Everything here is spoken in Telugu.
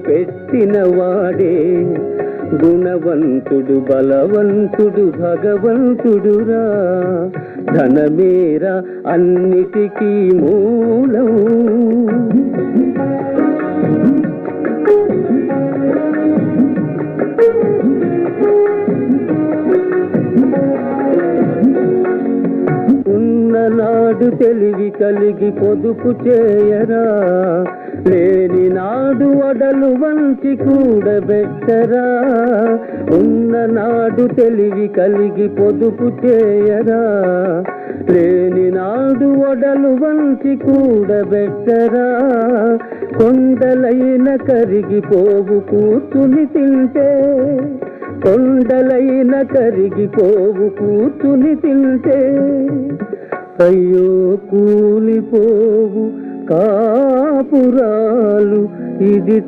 పెట్టిన వాడే గుణవంతుడు బలవంతుడు భగవంతుడురా. ధనమేరా అన్నిటికీ మూలం. ఉన్ననాడు తెలివి కలిగి పొదుపు చేయరా, లేని నాడు వడలు వంచి కూడబెట్టరా. ఉన్ననాడు తెలివి కలిగి పొదుపు చేయరా, లేని నాడు వడలు వంచి కూడబెట్టరా. కొండలైన కరిగిపోవు కూర్చుని తింటే, కొండలైన కరిగిపోవు కూర్చుని తింటే. అయ్యో కూలిపోవు కాపురాలు ఇది